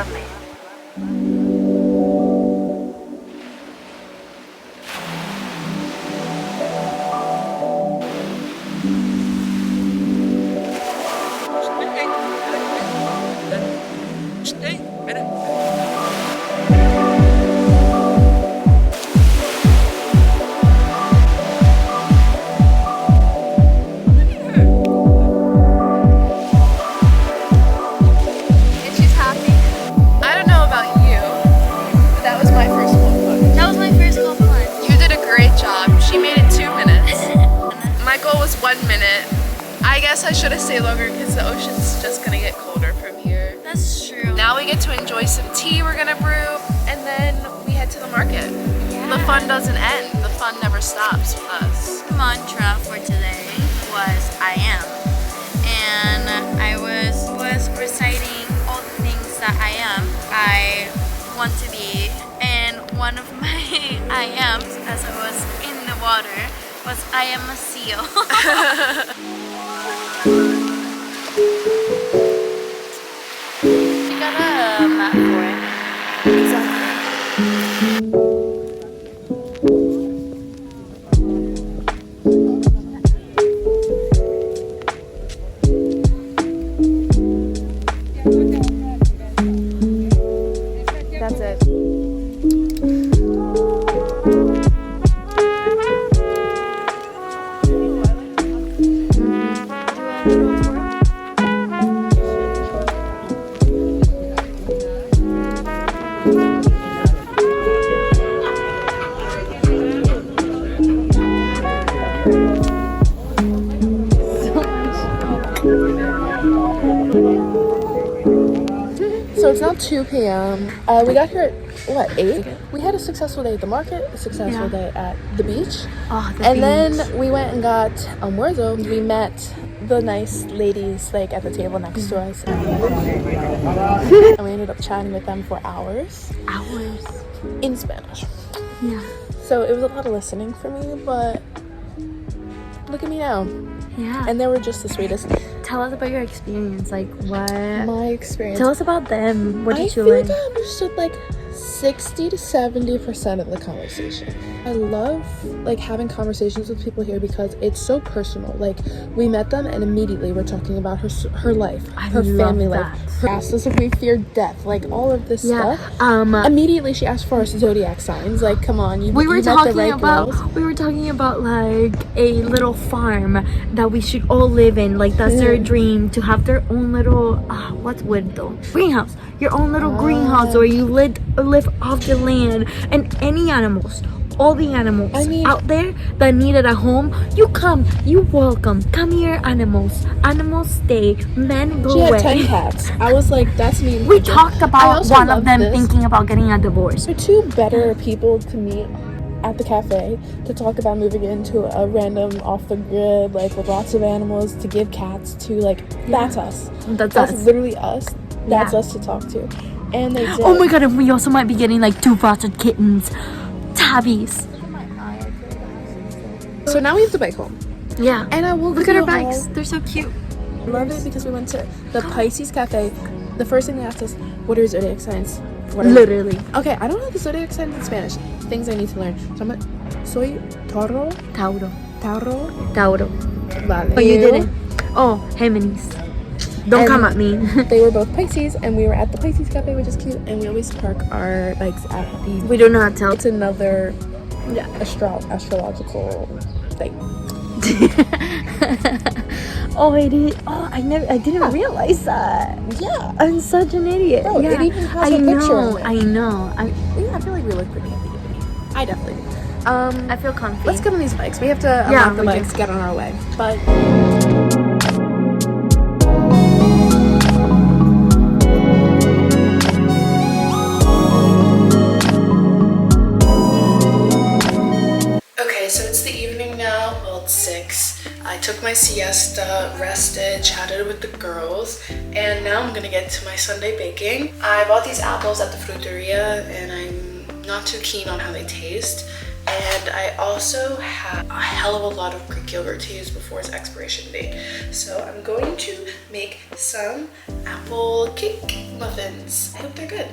me. I guess I should have stayed longer because the ocean's just gonna get colder from here. That's true. Now we get to enjoy some tea we're gonna brew, and then we head to the market. Yeah. The fun doesn't end. The fun never stops with us. The mantra for today was I am. And I was reciting all the things that I am. I want to be. And one of my I ams as I was in the water was I am a seal. You got a map for it. Exactly. That's it. So it's now 2 p.m. We got here at, what, 8? We had a successful day at the market, a successful day at the beach. Then we went and got almuerzo. We met the nice ladies like at the table next to us. And we ended up chatting with them for hours. In Spanish. Yeah. So it was a lot of listening for me, but look at me now. Yeah. And they were just the sweetest. Tell us about your experience. Like, what? My experience. Tell us about them. What did you learn? learn? I think I understood like 60 to 70% of the conversation. I love like having conversations with people here because it's so personal. Like we met them and immediately we're talking about her life, her family life. Her asked us if we feared death, like all of this stuff. Immediately she asked for our zodiac signs. Like, come on, you met the right girls. We were talking about like a little farm that we should all live in. Like that's their dream, to have their own little what's wood though? Greenhouse. Your own little greenhouse where you live off the land, and any animals, all the animals out there that needed a home, you welcome. Come here, animals stay, men go away. She had 10 cats. I was like, that's me. We talked about one of them thinking about getting a divorce. They're two better people to meet at the cafe to talk about moving into a random off the grid, like with lots of animals, to give cats to, like, that's us. That's us. Literally us. That's us to talk to. And they did. Oh my god, and we also might be getting like 2 foster kittens. Tabbies. So now we have to bike home. Yeah. And I will look at our bikes. They're so cute. I love it because we went to the Pisces Cafe. The first thing they asked us, what are your zodiac signs? Literally. Okay, I don't know the zodiac signs in Spanish. Things I need to learn. So I'm like, soy Toro. Tauro. Vale. But you didn't. Oh, Géminis. Don't come at me. They were both Pisces, and we were at the Pisces Cafe, which is cute. And we always park our bikes at the. We do not tell. It's another astrological thing. I didn't realize that. Yeah, I'm such an idiot. Bro, it even has a picture of it. I know. I feel like we look pretty happy. I definitely do. I feel comfy. Let's get on these bikes. We have to unlock the bikes, get on our way. But. So it's the evening now, well it's 6. I took my siesta, rested, chatted with the girls, and now I'm gonna get to my Sunday baking. I bought these apples at the fruteria and I'm not too keen on how they taste. And And I also have a hell of a lot of Greek yogurt to use before its expiration date. So I'm going to make some apple cake muffins. I hope they're good.